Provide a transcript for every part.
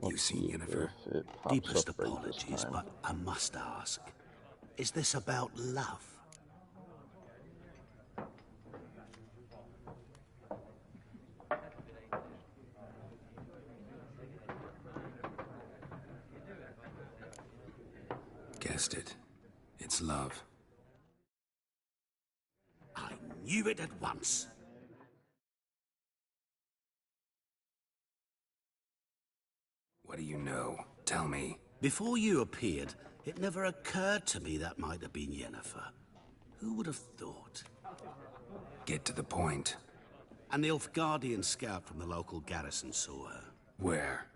You see, Yennefer, deepest apologies, but I must ask, is this about love? Guessed it. It's love. I knew it at once. What do you know? Tell me. Before you appeared, it never occurred to me that might have been Yennefer. Who would have thought? Get to the point. An Nilfgaardian scout from the local garrison saw her. Where?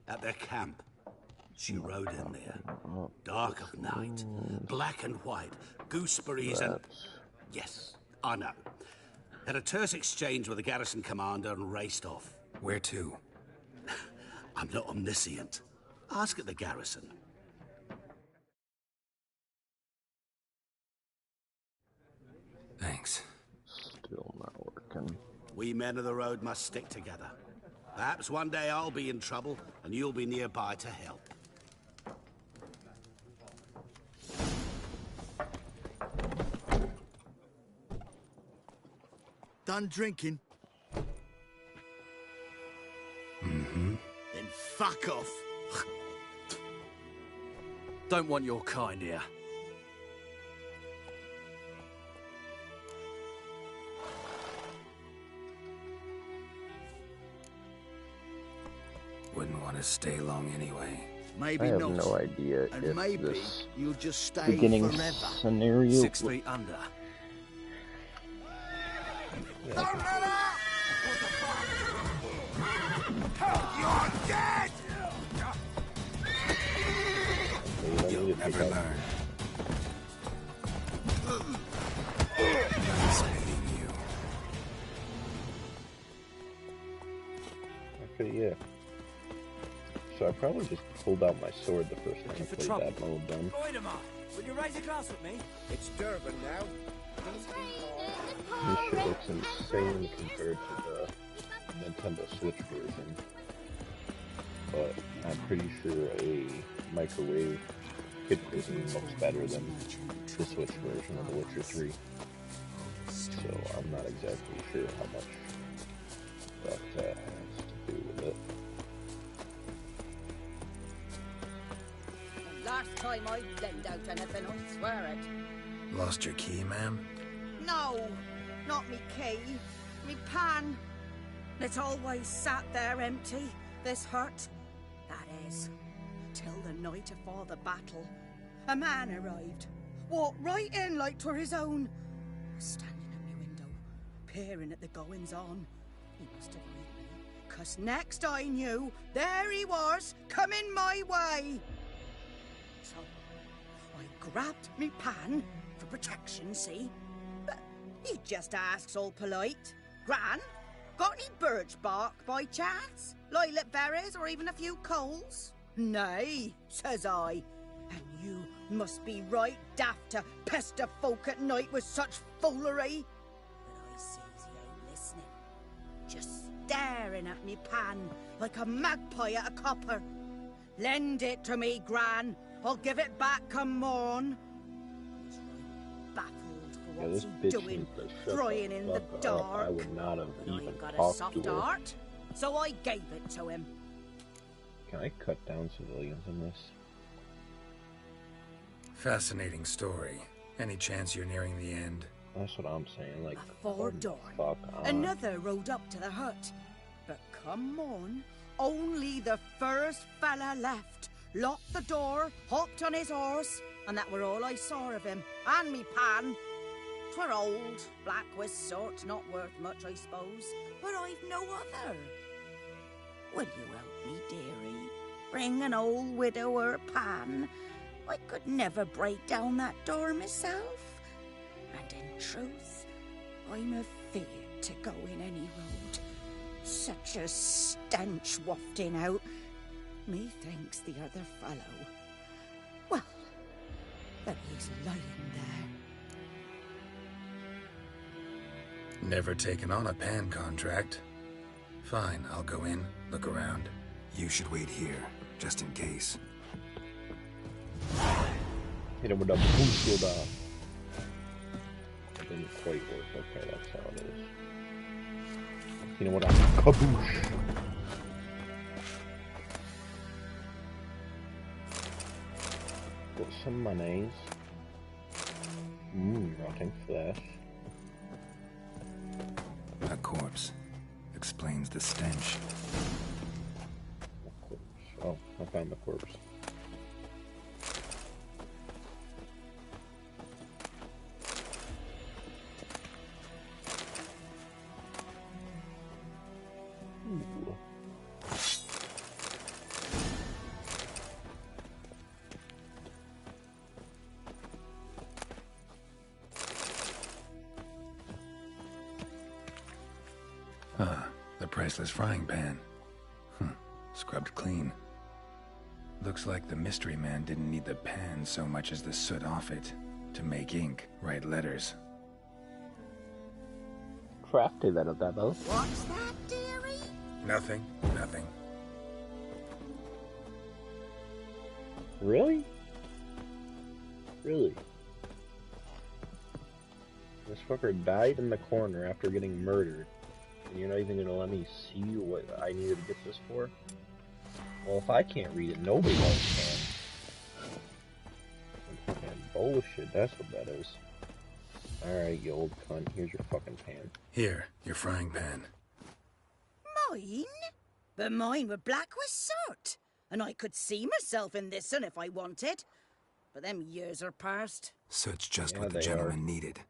At their camp. She rode in there. Dark of night, black and white, gooseberries and... Yes, I know. Had a terse exchange with the garrison commander and raced off. Where to? I'm not omniscient. Ask at the garrison. Thanks. Still not working. We men of the road must stick together. Perhaps one day I'll be in trouble and you'll be nearby to help. Done drinking? Mm-hmm. Then fuck off. Don't want your kind here. Wouldn't want to stay long anyway. Maybe I have not. no idea And if maybe this you'll just stay beginning forever. scenario 6 feet under. Don't let up! You're dead! You'll never learn. Fascinating you. Okay, yeah. So I probably just pulled out my sword the first time I played that mode then. Will you raise a glass with me? It's Durban now. This shit looks insane compared to the Nintendo Switch version. But I'm pretty sure a microwave hit prison looks better than the Switch version of The Witcher 3. So I'm not exactly sure how much that has to do with it. Last time I lend out anything, I swear it. Lost your key, ma'am? No, not me key, me pan. It's always sat there empty, this hut. That is, till the night afore the battle. A man arrived, walked right in like 'twere his own. Was standing at me window, peering at the goings-on. He must have heard me, 'cause next I knew, there he was, coming my way. So, I grabbed me pan, for protection, see? But he just asks all polite, Gran, got any birch bark by chance? Lilac berries or even a few coals? Nay, says I. And you must be right daft to pester folk at night with such foolery. But I sees he ain't listening. Just staring at me pan like a magpie at a copper. Lend it to me, Gran. I'll give it back come morn. He's right baffled for Yeah, what's this he bitch doing, needs to shut crying the in the fuck up. dark. I would not have But even I've got a talked soft to her. heart, so I gave it to him. Can I cut down civilians in this? Fascinating story. Any chance you're nearing the end? That's what I'm saying. Like, Before come dawn, fuck on. another rode up to the hut. But come on, only the first fella left. Locked the door, hopped on his horse, and that were all I saw of him. And me pan. 'Twere old, black with sort, not worth much, I suppose. But I've no other. Will you help me, dearie? Bring an old widower pan. I could never break down that door myself. And in truth, I'm afeard to go in any road. Such a stench wafting out. Methinks the other fellow, well, that he's lying there. Never taken on a pan contract. Fine, I'll go in, look around. You should wait here, just in case. Hit him with a boost. That didn't quite work. Okay, that's how it is. You know what? Kaboosh. Got some mayonnaise. Rotting flesh. A corpse. Explains the stench. A corpse. Oh, I found the corpse. Ooh. The priceless frying pan. Scrubbed clean. Looks like the mystery man didn't need the pan so much as the soot off it to make ink, write letters. Crafty little devil. What's that, dearie? Nothing. Really? Really? This fucker died in the corner after getting murdered. And you're not even gonna let me see what I needed to get this for? Well, if I can't read it, nobody else can. Fucking bullshit, that's what that is. Alright, you old cunt, here's your fucking pan. Here, your frying pan. Mine? But mine were black with soot. And I could see myself in this one if I wanted. But them years are past. Soot's just Yeah, what the they gentleman needed.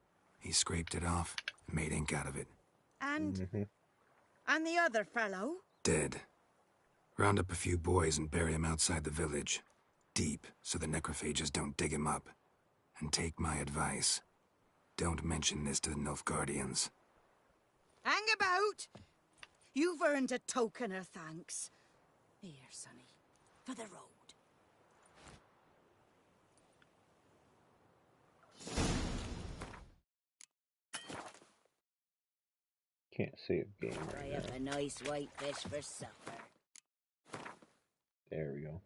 He scraped it off and made ink out of it. And... And the other fellow? Dead. Round up a few boys and bury him outside the village. Deep, so the necrophages don't dig him up. And take my advice. Don't mention this to the Nilfgaardians. Hang about! You've earned a token of thanks. Here, sonny, for the road. Can't save game I right have now. a nice white fish for supper. There we go.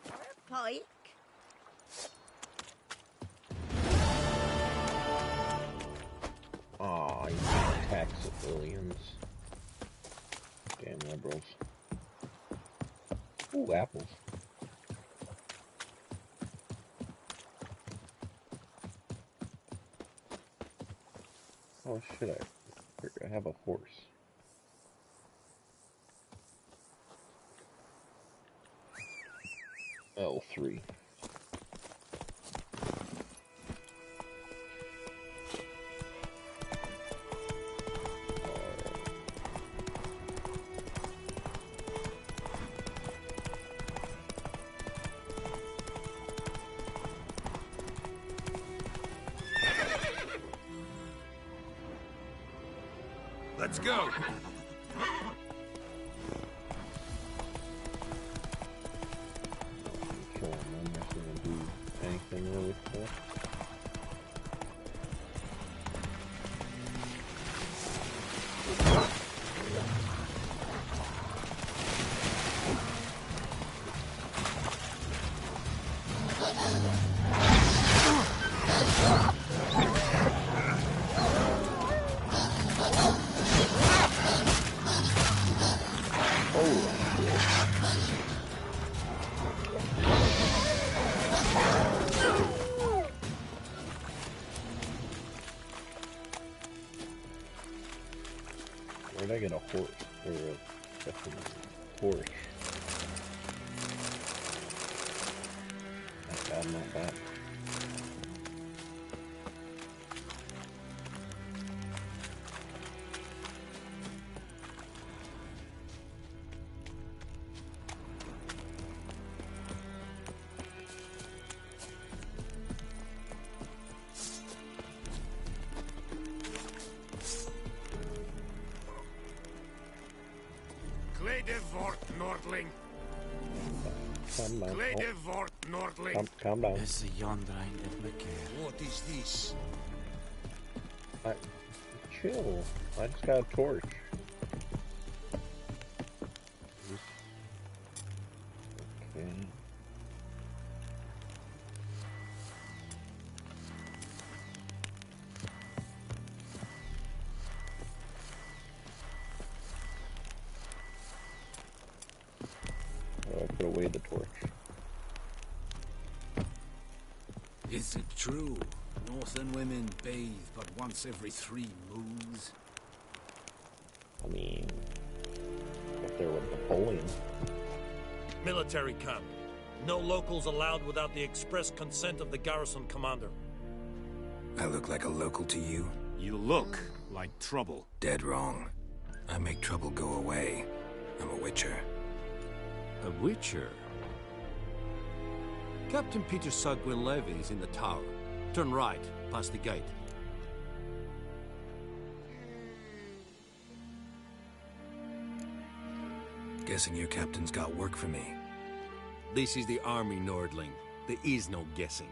Or a pike. Aw, you can't attack civilians. Damn liberals. Ooh, apples. Oh shit, I have a horse. L3. Let's go! Kill him, I'm not gonna do anything really cool. Where'd I get a horse? Or a fucking horse? Not bad, not bad. Gledevort Nordling. Calm down. Gledevort Nordling. Calm down. Is the yonder ain't of my care. What is this? Chill. I just got a torch. away the torch. Is it true? Northern women bathe but once every 3 moons? I mean, if there was Napoleon. Military camp. No locals allowed without the express consent of the garrison commander. I look like a local to you? You look like trouble. Dead wrong. I make trouble go away. I'm a witcher. A witcher? Captain Peter Sagwin-Levy is in the tower. Turn right, past the gate. Guessing your captain's got work for me. This is the army, Nordling. There is no guessing.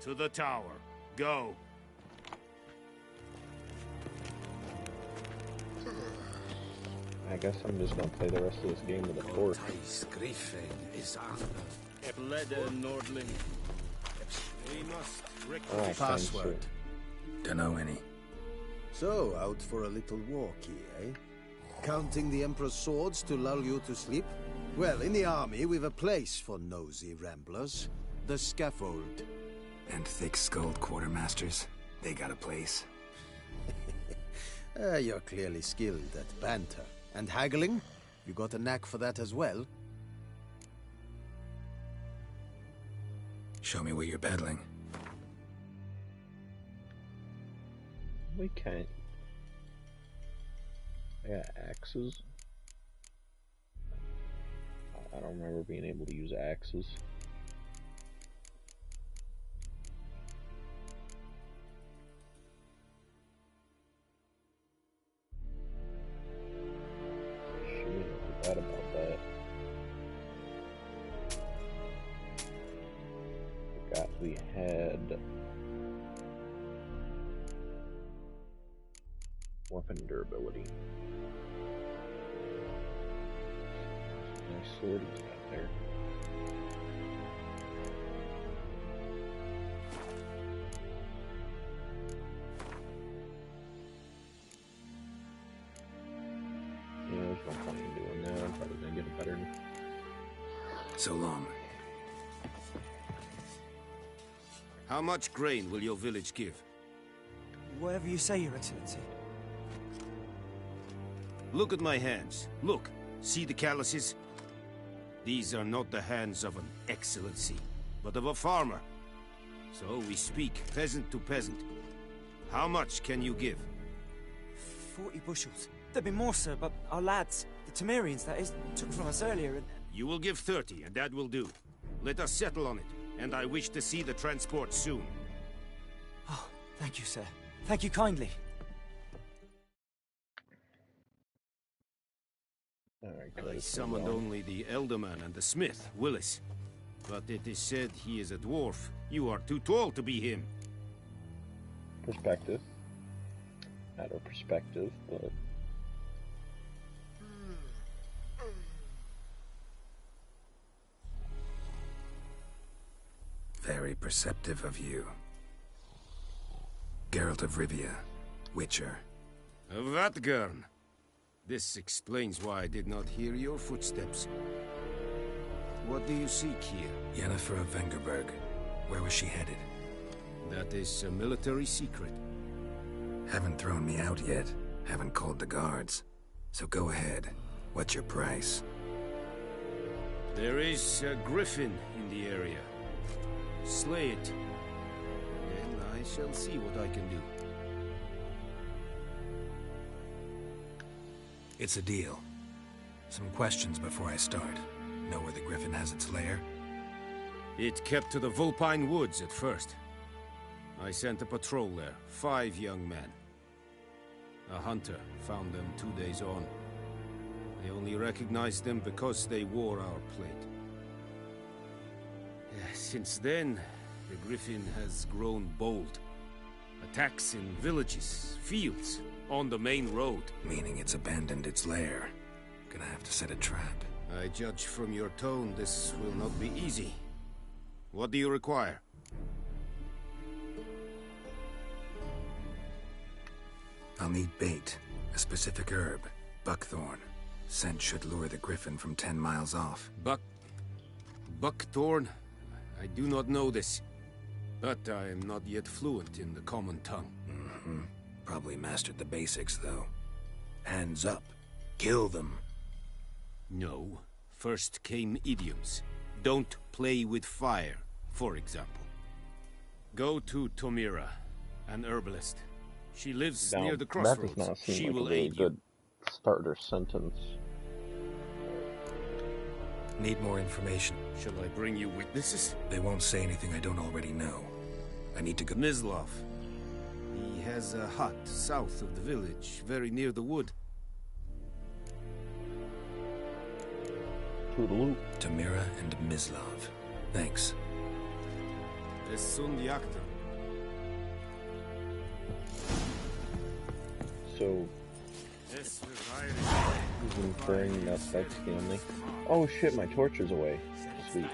To the tower. Go. I guess I'm just gonna play the rest of this game with a torch. Bleder Nordling. We must Oh, rectify password. Dunno any. So, out for a little walk here, eh? Counting the Emperor's swords to lull you to sleep? Well, in the army, we've a place for nosy ramblers. The scaffold. And thick-skulled quartermasters. They got a place. You're clearly skilled at banter. And haggling? You got a knack for that as well? Show me what you're peddling. We can't. I got axes. I don't remember being able to use axes. Shit, I forgot about that. Forgot we had weapon durability. Nice sword he's got there. Yeah, there's no point in doing that. I'm probably gonna get a better. So long. How much grain will your village give? Whatever you say, Your Excellency. Look at my hands. Look. See the calluses? These are not the hands of an excellency, but of a farmer. So we speak peasant to peasant. How much can you give? 40 bushels. There'd be more, sir, but our lads, the Temerians, that is, took from us earlier and... You will give 30, and that will do. Let us settle on it, and I wish to see the transport soon. Oh, thank you, sir. Thank you kindly. Alright, I summoned only the Elderman and the smith, Willis. But it is said he is a dwarf. You are too tall to be him. Perspective. Matter of perspective, but... Very perceptive of you. Geralt of Rivia, Witcher. Vatgern. This explains why I did not hear your footsteps. What do you seek here? Yennefer of Vengerberg. Where was she headed? That is a military secret. Haven't thrown me out yet. Haven't called the guards. So go ahead. What's your price? There is a griffin in the area. Slay it. Then I shall see what I can do. It's a deal. Some questions before I start. Know where the griffin has its lair? It kept to the Vulpine Woods at first. I sent a patrol there, 5 young men. A hunter found them 2 days on. I only recognized them because they wore our plate. Since then, the griffin has grown bold. Attacks in villages, fields, on the main road. Meaning it's abandoned its lair. Gonna have to set a trap. I judge from your tone this will not be easy. What do you require? I'll need bait. A specific herb. Buckthorn. Scent should lure the griffin from 10 miles off. Buckthorn? I do not know this. But I am not yet fluent in the common tongue. Probably mastered the basics, though. Hands up. Kill them. No. First came idioms. Don't play with fire, for example. Go to Tomira, an herbalist. She lives Now, near the that crossroads. does not seem She like a will very aid you. good starter sentence. Need more information. Shall I bring you witnesses? They won't say anything I don't already know. I need to go. Mislov. He has a hut south of the village, very near the wood. Toodaloo. Tamira and Mislov. Thanks. Es sunt jacta. So, Es he's inferring that that's the only... Oh shit, my torch is away. Sweet.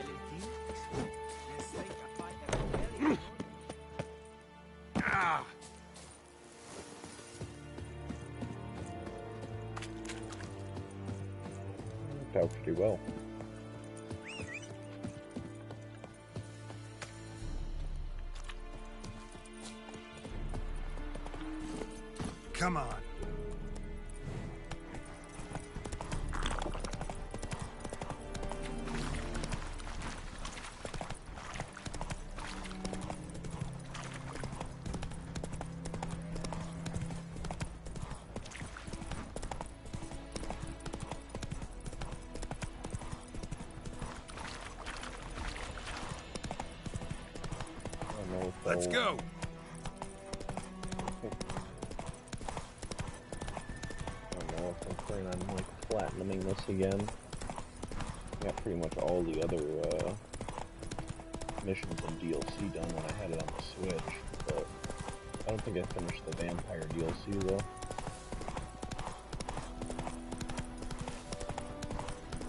Worked out pretty well. Come on. I don't know if Let's they'll- go. I don't know if I'm planning on like platinuming this again. Got pretty much all the other missions and DLC done when I had it on the Switch, but I don't think I finished the vampire DLC though.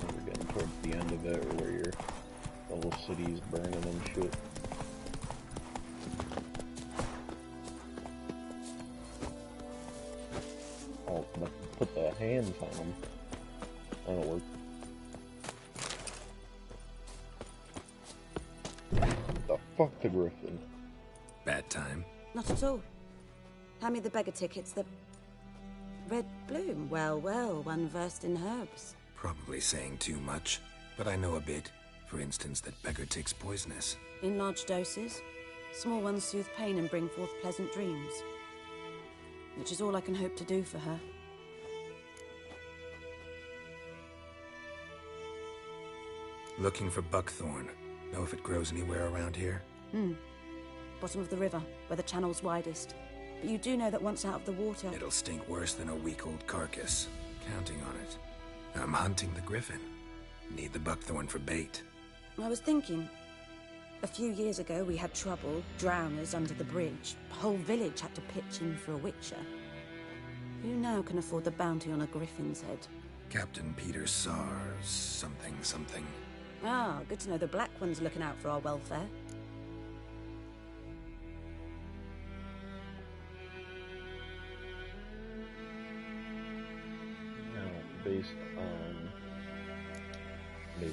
We're getting towards the end of it, or where your whole city's burning and shit. Oh, put the hands on them. That'll work. The fuck the griffin. Bad time. Not at all. Hand me the beggar tickets, the... Red bloom. Well, well, one versed in herbs. Probably saying too much, but I know a bit. For instance, that beggar tick's poisonous. In large doses. Small ones soothe pain and bring forth pleasant dreams. Which is all I can hope to do for her. Looking for buckthorn. Know if it grows anywhere around here? Bottom of the river, where the channel's widest. But you do know that once out of the water... It'll stink worse than a week-old carcass. Counting on it. I'm hunting the griffin. Need the buckthorn for bait. I was thinking... A few years ago, we had trouble, drowners under the bridge. The whole village had to pitch in for a witcher. Who now can afford the bounty on a griffin's head? Captain Peter Sars... something. Ah, good to know the Black One's looking out for our welfare. Based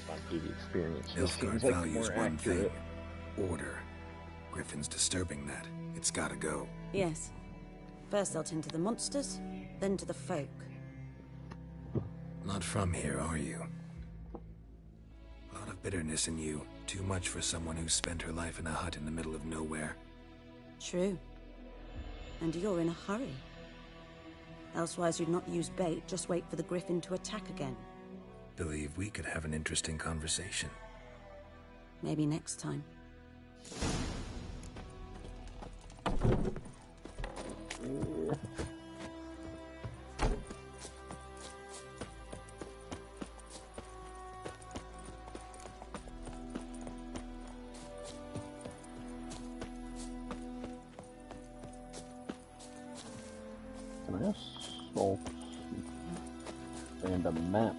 on TV experience, this Nilfgaard seems like values more one accurate. thing. Order. Griffin's disturbing that. It's gotta go. Yes. First I'll tend to the monsters, then to the folk. Not from here, are you? A lot of bitterness in you. Too much for someone who spent her life in a hut in the middle of nowhere. True. And you're in a hurry. Elsewise you'd not use bait, just wait for the griffin to attack again. Believe we could have an interesting conversation. Maybe next time. Assault and a map.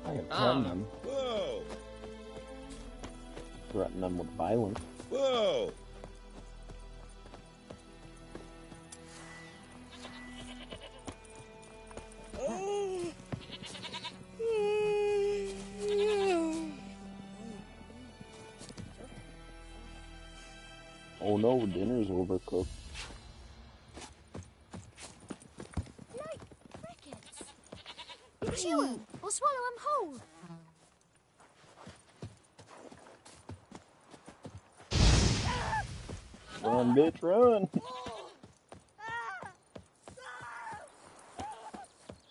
I can threaten them. Whoa! Threaten them with violence. Whoa! no, dinner's overcooked. Like crickets. Chew 'em or swallow 'em whole. Run, bitch, run!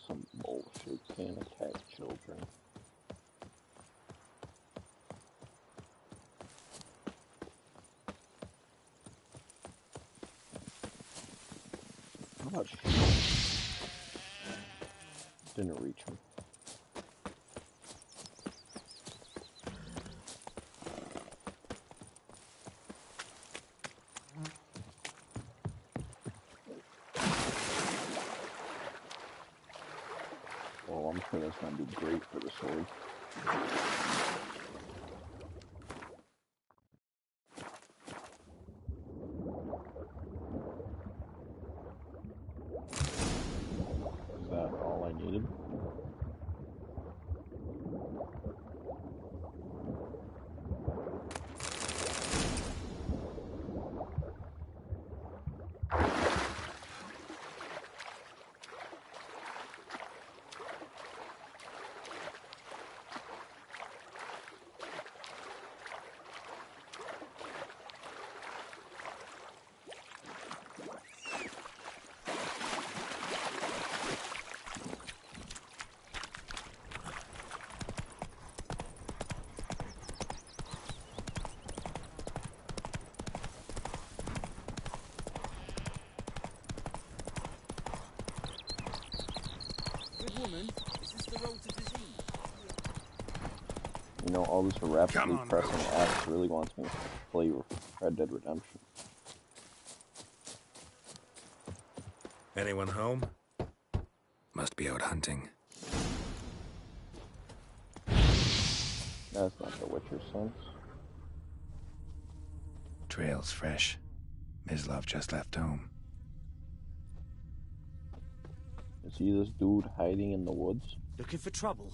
Some bullshit, can't attack children. Oh, shit. Didn't reach him. Oh, I'm sure that's gonna be great for the sword. Is that all I needed? You know, all this rapidly pressing X really wants me to play Red Dead Redemption. Anyone home? Must be out hunting. That's not the Witcher sense. Trail's fresh. Mislav just left home. Is he this dude hiding in the woods? Looking for trouble?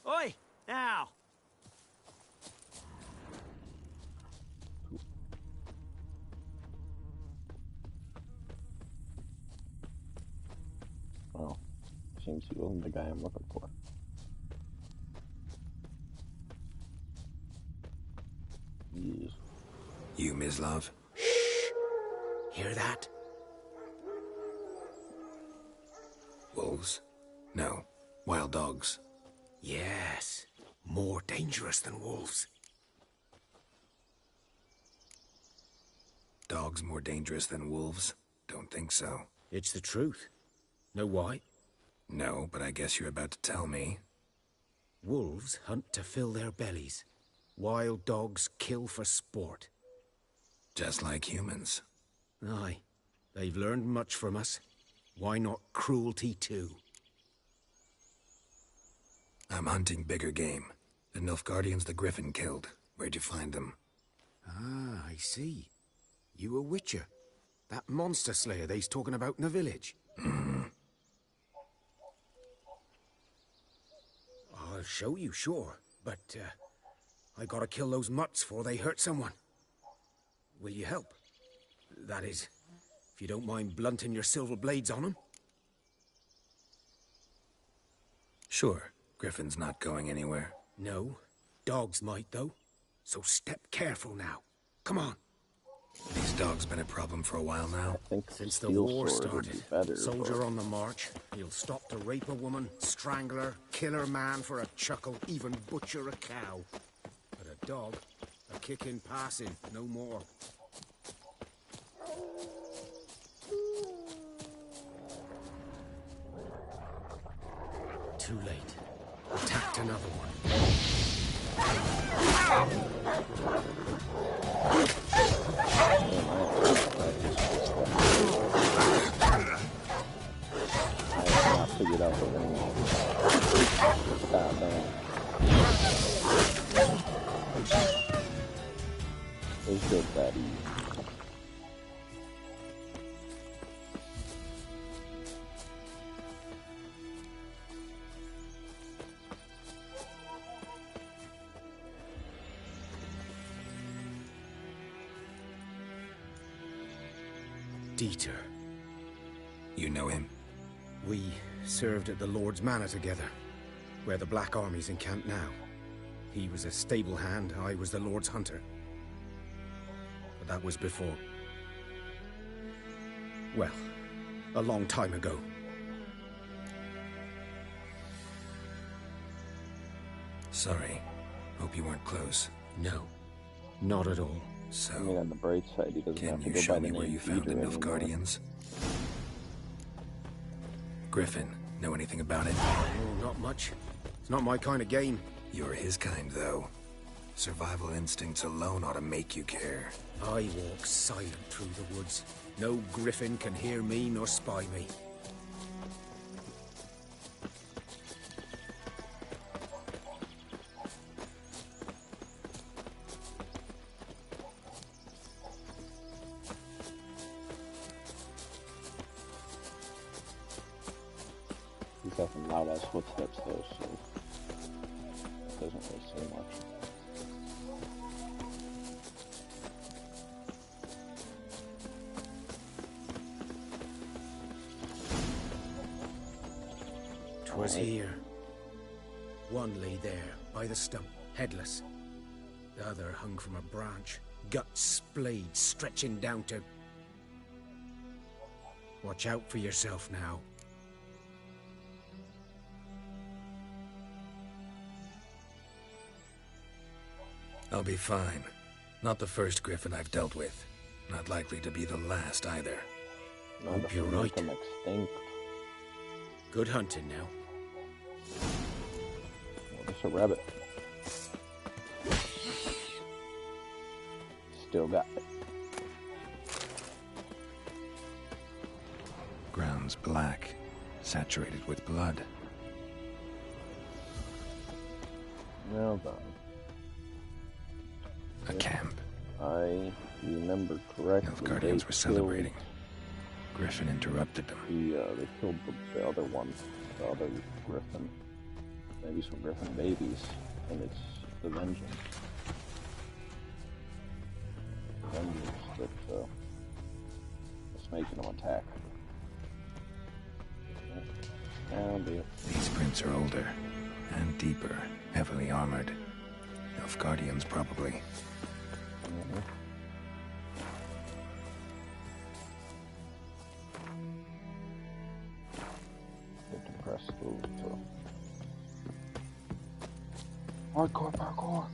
Oi! Now! Well, seems he wasn't the guy I'm looking for. Yes. You, Mislav? Hear that? Wolves? No. Wild dogs. Yes. More dangerous than wolves. Dogs more dangerous than wolves? Don't think so. It's the truth. Know why? No, but I guess you're about to tell me. Wolves hunt to fill their bellies. Wild dogs kill for sport. Just like humans. Aye. They've learned much from us. Why not cruelty too? I'm hunting bigger game. The Nilfgaardians the Griffin killed. Where'd you find them? Ah, I see. You a witcher. That monster slayer they's talking about in the village. Mm-hmm. I'll show you, sure. But, I gotta kill those mutts before they hurt someone. Will you help? That is, if you don't mind blunting your silver blades on them. Sure. Griffin's not going anywhere. No. Dogs might, though. So step careful now. Come on. These dogs been a problem for a while now. I think Since the steel war sword would started, be better, soldier but on the march. He'll stop to rape a woman, strangle her, kill her man for a chuckle, even butcher a cow. But a dog, a kick in passing, no more. Too late. Attacked another one. I have not figured out the range. God damn. It's just that easy. Dieter. You know him? We served at the Lord's Manor together, where the Black Army's encamped now. He was a stable hand, I was the Lord's hunter. But that was before. Well, a long time ago. Sorry. Hope you weren't close. No, not at all. So, I mean, on the bright side, he doesn't can have to you go show by me the where name you found the Peter anymore. Nilfgaardians? Griffin, know anything about it? Oh, not much. It's not my kind of game. You're his kind, though. Survival instincts alone ought to make you care. I walk silent through the woods. No griffin can hear me nor spy me. He's got some loud ass footsteps though, so it doesn't really say much. Was here. One lay there, by the stump, headless. The other hung from a branch, guts splayed, stretching down to... Watch out for yourself now. I'll be fine. Not the first griffin I've dealt with. Not likely to be the last either. Not Hope you're if we make right. them extinct. Good hunting now. Well, there's a rabbit. Still got it. Ground's black, saturated with blood. Well done. A camp. I remember correctly. Nilfgaardians were celebrating. Griffin interrupted them. They killed the other one, the other griffin. Maybe some griffin babies, and it's the vengeance. The vengeance that is making them attack. Found it. These prints are older and deeper, heavily armored. Nilfgaardians, probably. Mm-hmm. They can press those to... Hardcore parkour!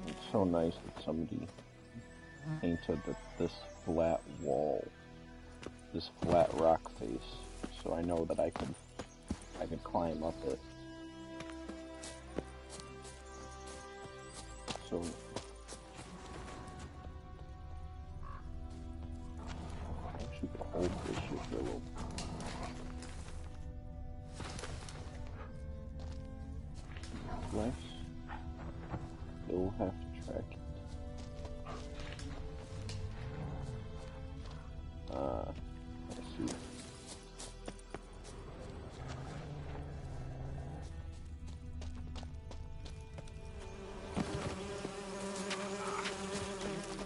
It's so nice that somebody painted this flat wall, this flat rock face, so I know that I can climb up it. So I actually could hold this shit for a little. Less. You'll have to track it. Let's see.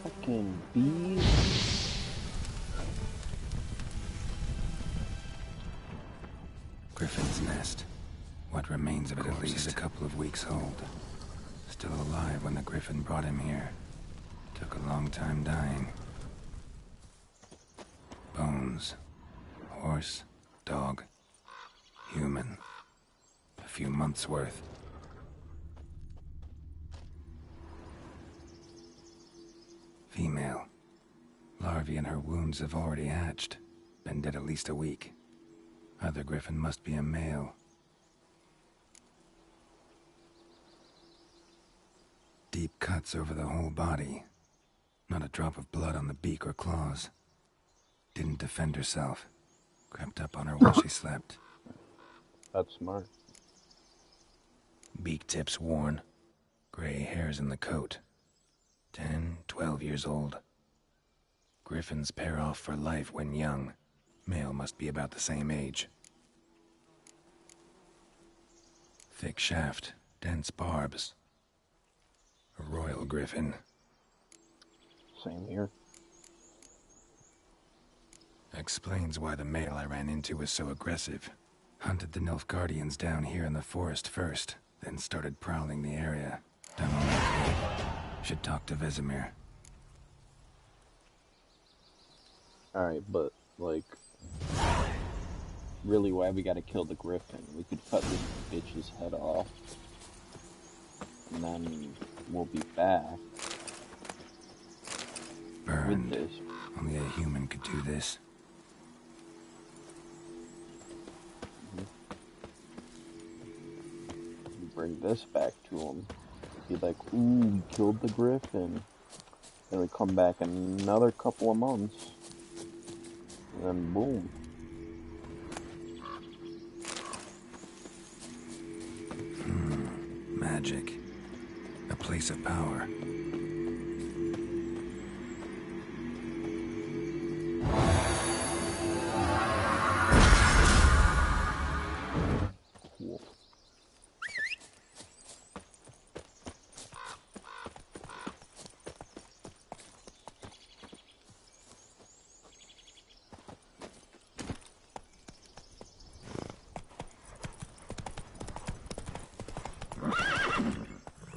Fucking bees. Griffin's nest. What remains of it at least a couple of weeks old. Still alive when the griffin brought him here. Took a long time dying. Bones. Horse, dog, human. A few months' worth. Female. Larvae in her wounds have already hatched. Been dead at least a week. Other griffin must be a male. Deep cuts over the whole body. Not a drop of blood on the beak or claws. Didn't defend herself. Crept up on her while she slept. That's smart. Beak tips worn. Gray hairs in the coat. 10, 12 years old. Griffins pair off for life when young. Male must be about the same age. Thick shaft, dense barbs. A royal griffin. Same here. Explains why the male I ran into was so aggressive. Hunted the Nilfgaardians down here in the forest first, then started prowling the area. Done all I could. Should talk to Vesemir. Alright, but, like, really, why we gotta kill the griffin? We could cut this bitch's head off, and then we'll be back. Burned. With this. Only a human could do this. Bring this back to him. Be like, ooh, we killed the griffin. Then we come back another couple of months. And then boom. Magic. A place of power. Cool.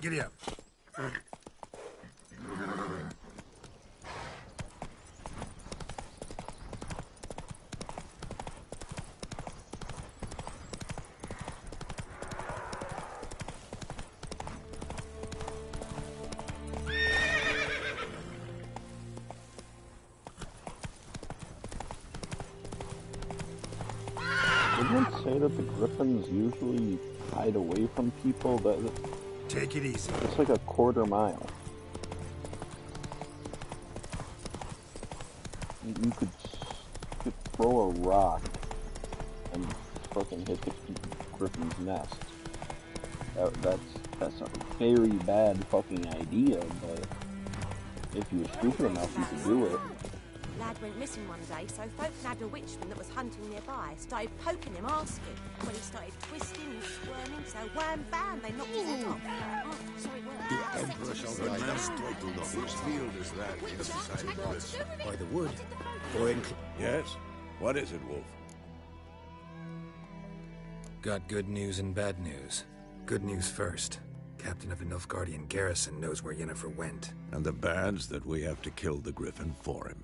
Giddy up. Didn't it say that the griffins usually hide away from people? That Take it easy. it's like a quarter mile. You could throw a rock and fucking hit the griffin's nest. That's a very bad fucking idea, but if you were stupid enough, you could do it. Lad went missing one day, so folk nabbed a witchman that was hunting nearby. Started poking him, asking. When he started twisting and squirming, so wham bam, they knocked his head off. Oh, sorry, The Emperor shall be last total of whose field is that in the society of this? By the wood. Or in... Yes? What is it, Wolf? Got good news and bad news. Good news first. Captain of a Nilfgaardian garrison knows where Yennefer went. And the bad's that we have to kill the griffin for him.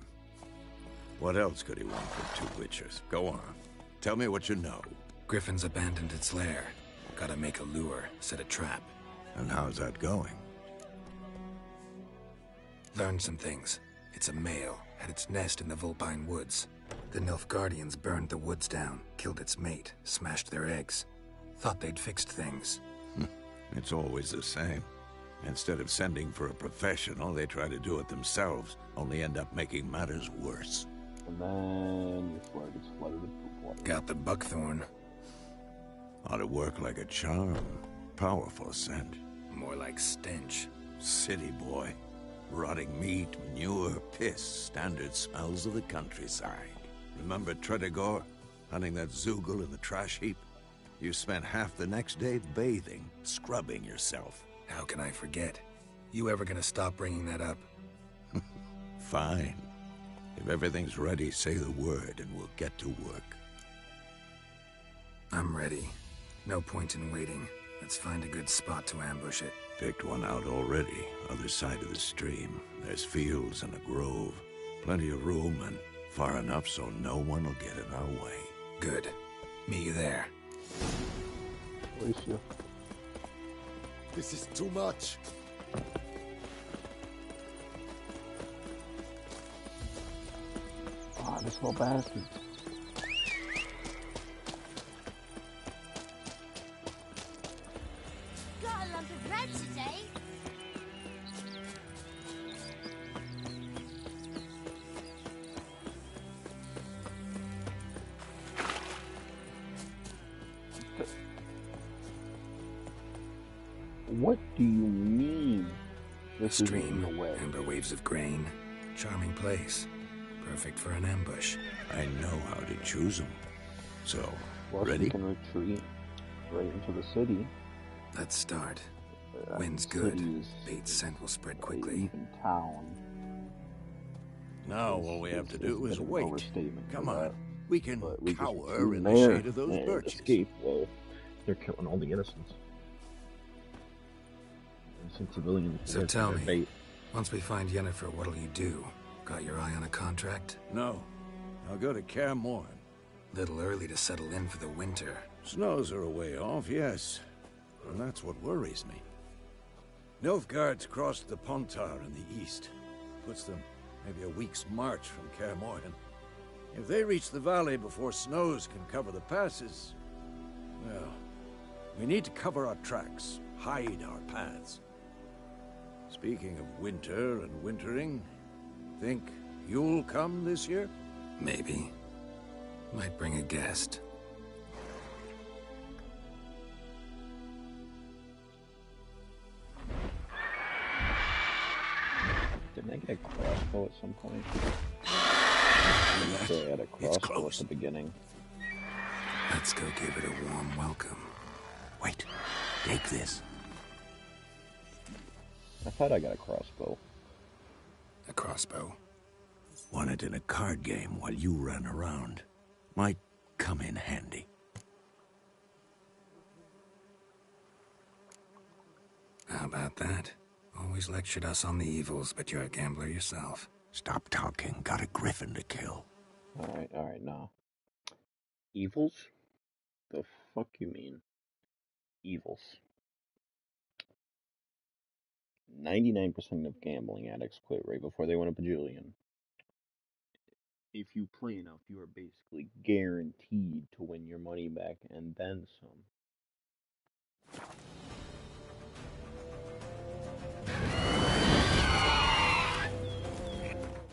What else could he want from two witchers? Go on. Tell me what you know. Griffin's abandoned its lair. Gotta make a lure, set a trap. And how's that going? Learned some things. It's a male, had its nest in the Vulpine Woods. The Nilfgaardians burned the woods down, killed its mate, smashed their eggs. Thought they'd fixed things. It's always the same. Instead of sending for a professional, they try to do it themselves, only end up making matters worse. And then your flag is flooded with poop water. Got the buckthorn. Ought to work like a charm. Powerful scent. More like stench. City boy. Rotting meat, manure, piss, standard smells of the countryside. Remember Tredegor? Hunting that Zoogle in the trash heap? You spent half the next day bathing, scrubbing yourself. How can I forget? You ever gonna stop bringing that up? Fine. If everything's ready, say the word and we'll get to work. I'm ready. No point in waiting. Let's find a good spot to ambush it. Picked one out already, other side of the stream. There's fields and a grove. Plenty of room and far enough so no one will get in our way. Good. Meet you there. Alicia. This is too much. Ah, this little bastard. Got a lump of bread today. What do you mean? This is in Stream, the way. amber waves of grain. Charming place. Perfect for an ambush. I know how to choose them. So, Plus, ready? we can retreat right into the city. Let's start. Wind's good. Cities, Bait's scent will spread a quickly. even town. Now all we have to do is wait. Come on. We can we cower in the shade of those birches. Escape. Well, they're killing all the innocents. Innocent civilians. So tell me, once we find Yennefer, what'll you do? Got your eye on a contract? No. I'll go to Kaer Morhen. Little early to settle in for the winter. Snows are a way off, yes. And that's what worries me. Nilfgaard's crossed the Pontar in the east. Puts them maybe a week's march from Kaer Morhen. If they reach the valley before snows can cover the passes, well, we need to cover our tracks, hide our paths. Speaking of winter and wintering, think you'll come this year? Maybe. Might bring a guest. Didn't I get a crossbow at some point? I had a crossbow at the beginning. Let's go give it a warm welcome. Wait, take this. I thought I got a crossbow. A crossbow? Won it in a card game while you ran around. Might come in handy. How about that? Always lectured us on the evils, but you're a gambler yourself. Stop talking. Got a griffin to kill. Alright, now. Evils? The fuck you mean? Evils. 99% of gambling addicts quit right before they win a bajillion. If you play enough, you are basically guaranteed to win your money back and then some.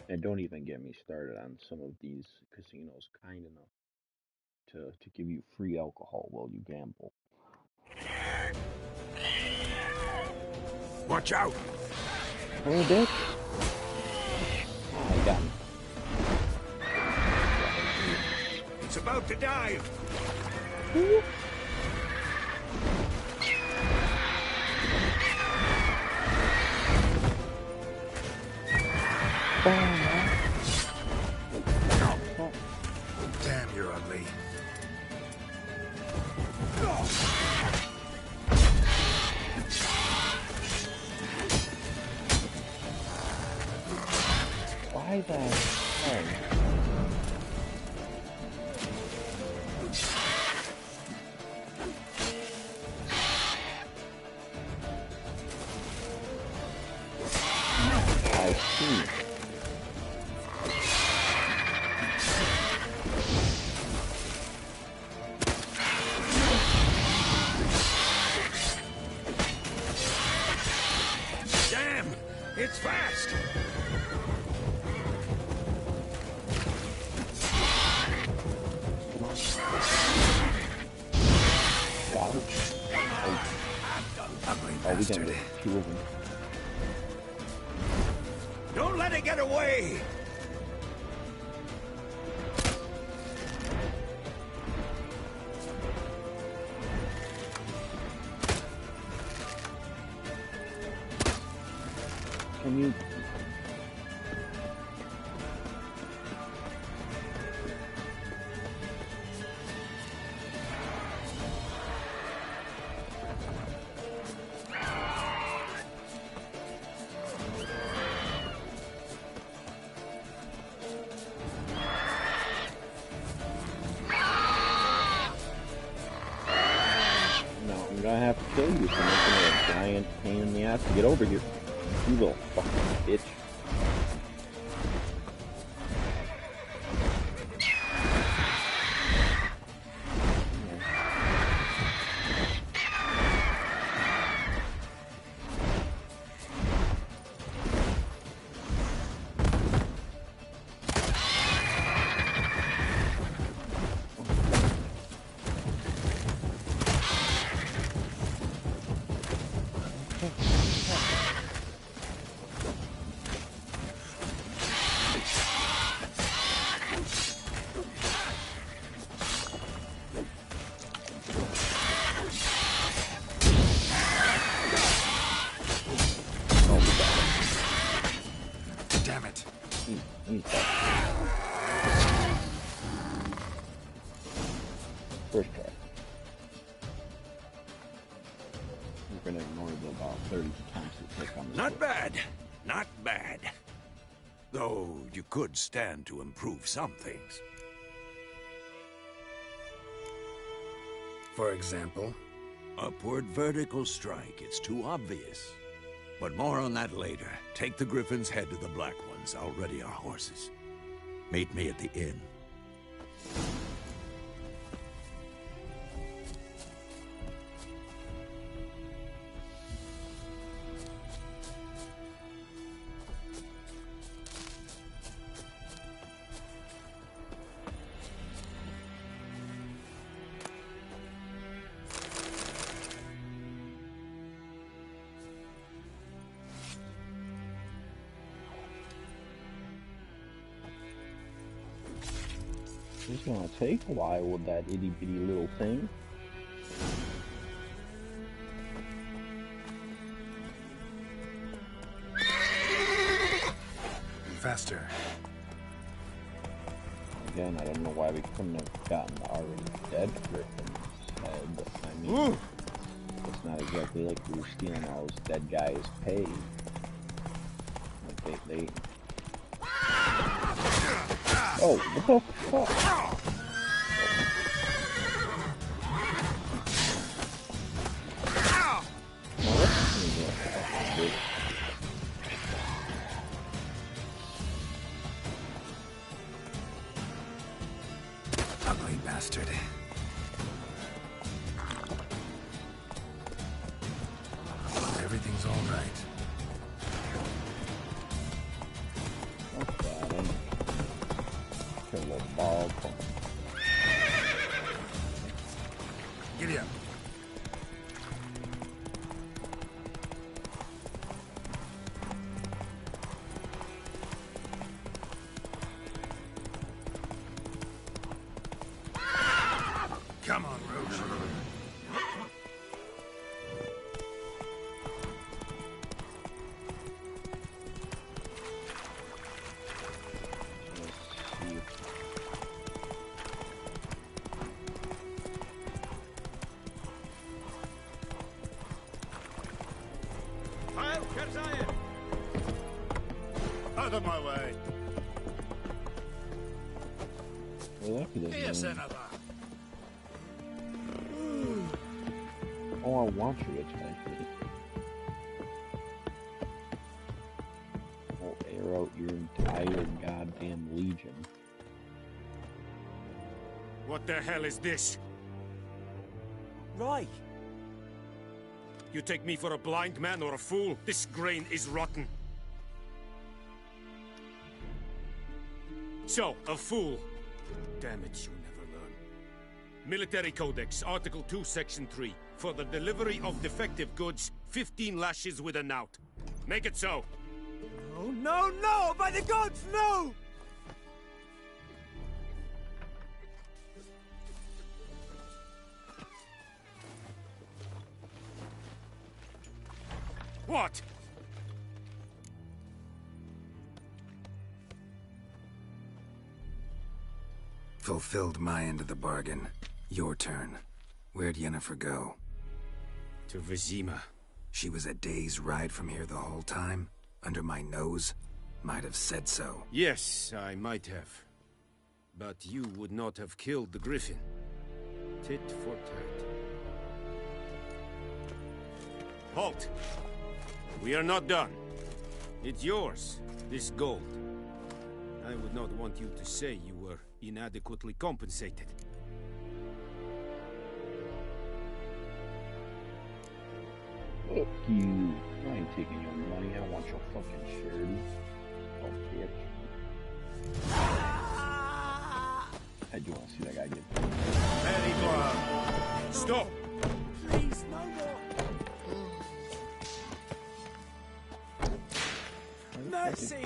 And don't even get me started on some of these casinos kind enough to give you free alcohol while you gamble. Watch out! Oh, bitch! I got him. It's about to dive! Ooh. Damn, you're ugly. Why the hell? I see. Damn! It's fast! Got it. Oh, we can get two of them. Don't let it get away! Can you... No, I'm gonna have to kill you for making it a giant pain in the ass to get over here. You little fucking bitch. Let me stop. First try. We're gonna ignore the about 30 times it took on this. Not bad. Not bad. Though you could stand to improve some things. For example? Upward vertical strike. It's too obvious. But more on that later. Take the Griffin's head to the Black Ones. I'll ready our horses. Meet me at the inn. It's gonna take a while with that itty bitty little thing. Faster. Again, I don't know why we couldn't have gotten the already dead Griffin's head. I mean, it's not exactly like we were stealing all those dead guys' pay. Like they... Oh, what the fuck? Ugly bastard. Everything's all right. A little ball. Giddy up. Come on, Roach. Out of my way. Well, Here, Senator. Oh, I want you to attack me. I'll air out your entire goddamn legion. What the hell is this? Right. You take me for a blind man or a fool? This grain is rotten. So, a fool. Damn it, you never learn. Military Codex, Article 2, Section 3. For the delivery of defective goods, 15 lashes with a knout. Make it so. No, no, no! By the gods, no! What? Fulfilled my end of the bargain. Your turn. Where'd Yennefer go? To Vizima. She was a day's ride from here the whole time? Under my nose? Might have said so. Yes, I might have. But you would not have killed the Griffin. Tit for tat. Halt! We are not done. It's yours, this gold. I would not want you to say you were inadequately compensated. Fuck you. I ain't taking your money. I want your fucking charity. Oh, bitch. I do want to see that guy get paid. Very good. Stop! Please, no more! Mercy!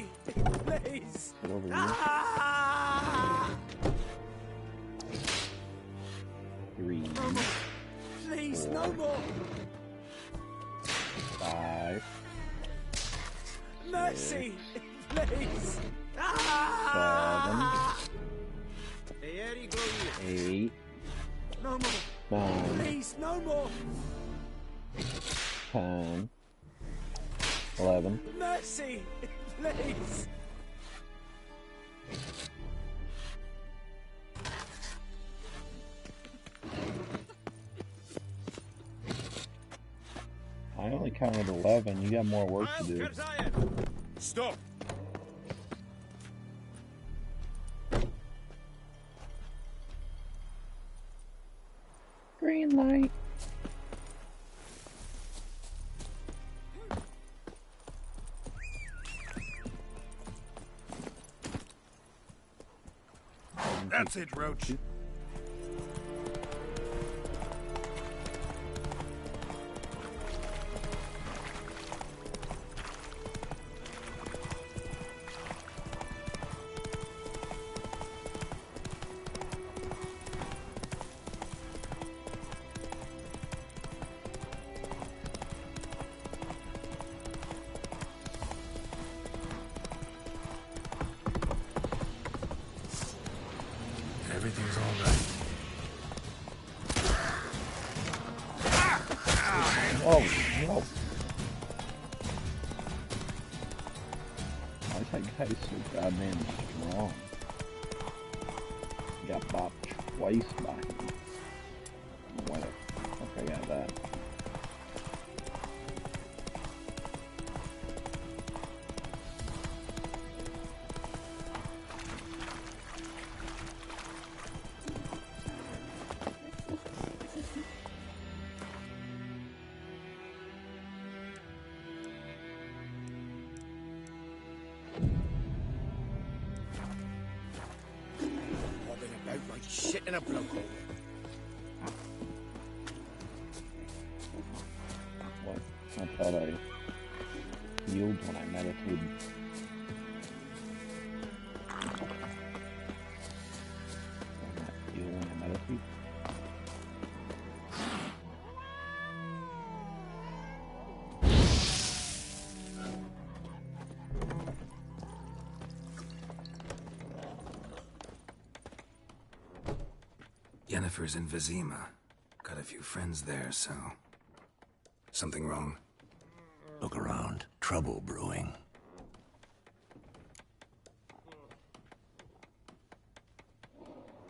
Please! Get over here. Ah! 3, No more! Please, no more! 5. Mercy! Please! 8, No more. 9, Please, no more. 10, 11. Mercy, please. I only counted 11. You got more work to do. Stop! Green light. That's it, Roach. Everything's all right. Oh, no. Why is that guy so goddamn strong? Got bopped twice by him. Why the fuck I got that? Like shit in a blowhole. What? I thought I healed when I meditated. I'm not heal when I meditate. Yennefer's in Vizima. Got a few friends there, so... Something wrong? Look around. Trouble brewing.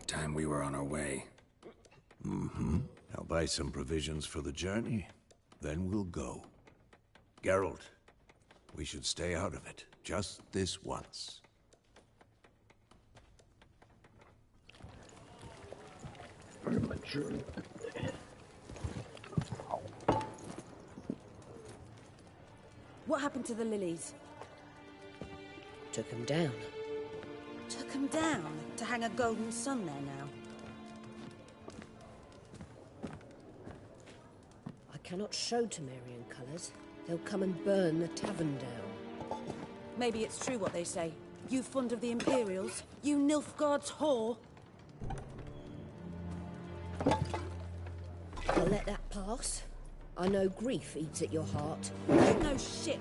Time we were on our way. Mm-hmm. I'll buy some provisions for the journey. Then we'll go. Geralt, we should stay out of it. Just this once. What happened to the lilies? Took him down. Took them down to hang a golden sun there now. I cannot show Temerian colours. They'll come and burn the tavern down. Maybe it's true what they say. You fond of the Imperials? You Nilfgaard's whore? I'll let that pass. I know grief eats at your heart. You know shit.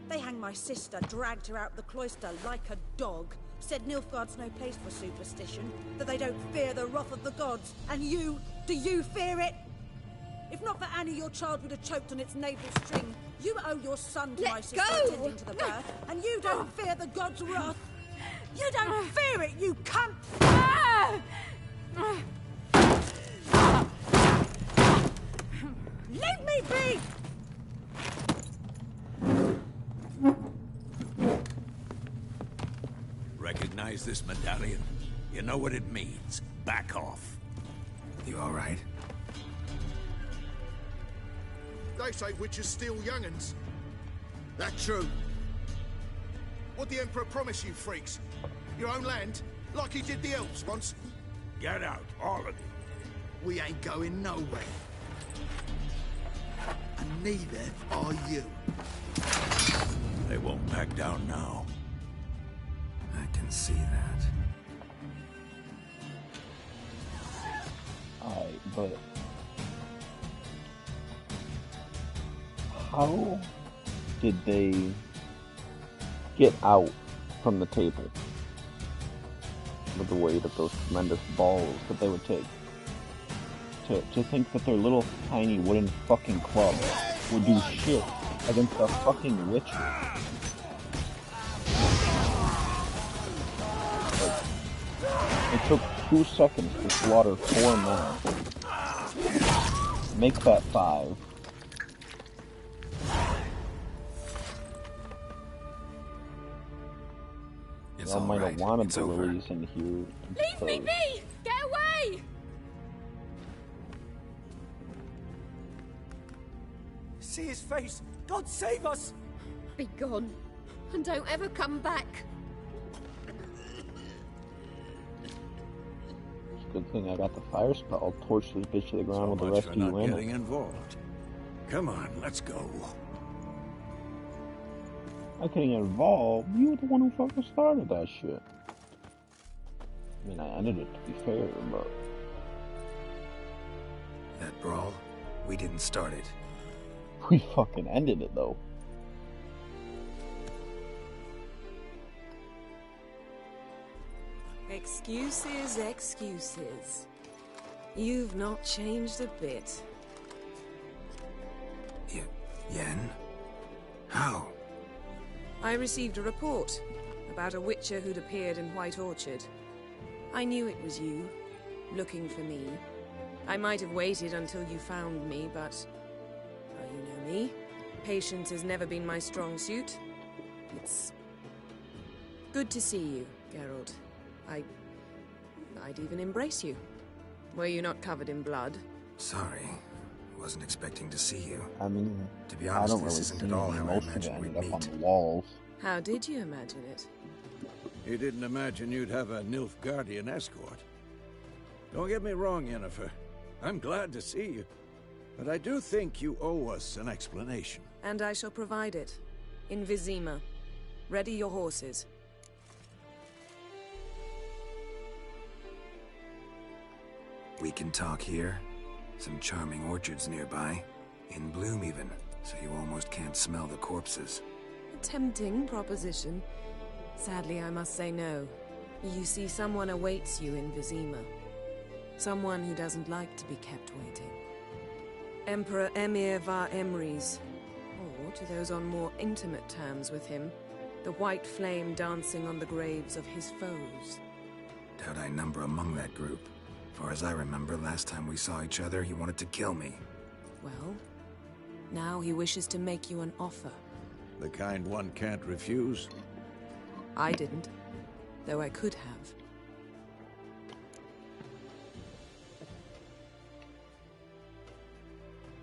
They hanged my sister, dragged her out the cloister like a dog. Said Nilfgaard's no place for superstition, that they don't fear the wrath of the gods. And you, do you fear it? If not for Annie, your child would have choked on its navel string. You owe your son to my sister attending to the birth, and you don't fear the gods' wrath. You don't fear it, you cunt! Leave me be! Recognize this medallion? You know what it means. Back off. You all right? They say witches steal young'uns. That true? What'd the Emperor promise you, freaks? Your own land? Like he did the elves once? Get out, all of you. We ain't going nowhere. And neither are you. They won't back down now. I can see that. Alright, but... how did they get out from the table. With the weight of those tremendous balls that they would take. To think that their little tiny wooden fucking club would do shit against a fucking witcher. Like, it took 2 seconds to slaughter 4 men. Make that 5. It's I might all have right. wanted It's to over. release in here. Leave me be! Get away! See his face! God save us! Be gone, and don't ever come back. It's a good thing I got the fire spell. Torch this bitch to the ground with the Much rest for of you not in getting it. involved. Come on, let's go. I couldn't get involved. You were the one who fucking started that shit. I mean, I ended it to be fair, but... That brawl, we didn't start it. We fucking ended it, though. Excuses, excuses. You've not changed a bit. Yen? How? I received a report about a witcher who'd appeared in White Orchard. I knew it was you, looking for me. I might have waited until you found me, but... well, you know me. Patience has never been my strong suit. It's... good to see you, Geralt. I'd even embrace you. Were you not covered in blood? Sorry. Wasn't expecting to see you. I mean, to be I honest, don't this really isn't see at all any how I most of it imagined we'd ended up on meet. the walls. How did you imagine it? You didn't imagine you'd have a Nilfgaardian escort. Don't get me wrong, Yennefer. I'm glad to see you. But I do think you owe us an explanation. And I shall provide it. In Vizima. Ready your horses. We can talk here. Some charming orchards nearby. In bloom even, so you almost can't smell the corpses. A tempting proposition. Sadly, I must say no. You see, someone awaits you in Vizima. Someone who doesn't like to be kept waiting. Emperor Emir var Emrys. Or, to those on more intimate terms with him, the white flame dancing on the graves of his foes. Doubt I number among that group. Far as I remember, last time we saw each other, he wanted to kill me. Well, now he wishes to make you an offer. The kind one can't refuse? I didn't, though I could have.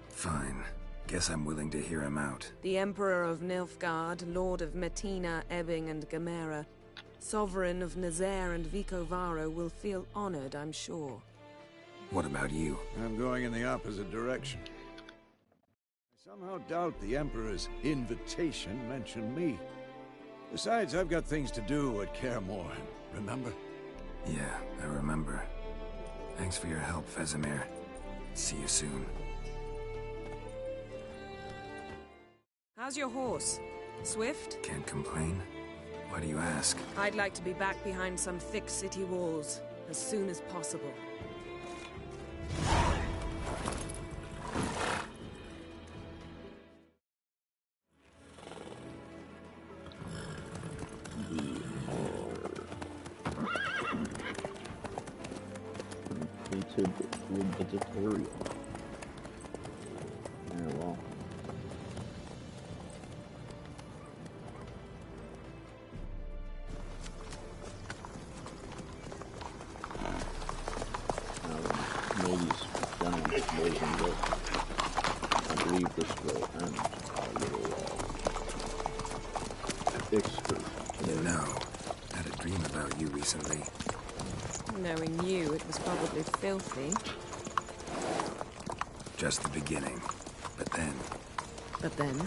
Fine. Guess I'm willing to hear him out. The Emperor of Nilfgaard, Lord of Metina, Ebbing, and Gamera, Sovereign of Nazaire and Vicovaro will feel honored, I'm sure. What about you? I'm going in the opposite direction. I somehow doubt the Emperor's invitation mentioned me. Besides, I've got things to do at Kaer Morhen, remember? Yeah, I remember. Thanks for your help, Vesemir. See you soon. How's your horse? Swift? Can't complain. Why do you ask? I'd like to be back behind some thick city walls, as soon as possible. Completed vegetarian. Yeah, well. I believe this will end our little excursion. You know, I had a dream about you recently. Knowing you, it was probably filthy. Just the beginning. But then... But then?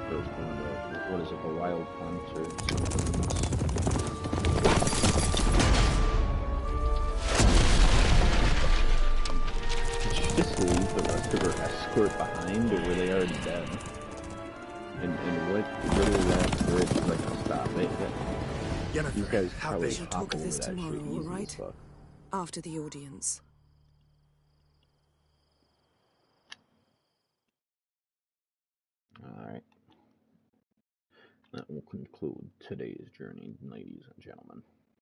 first one of the, what is it, the wild hunt or something. Did she just leave the rest of her escort behind, or were they already dead? And what little last bridge is like to stop it? These guys probably We'll talk of this tomorrow, all right? After the audience. Alright. That will conclude today's journey, ladies and gentlemen.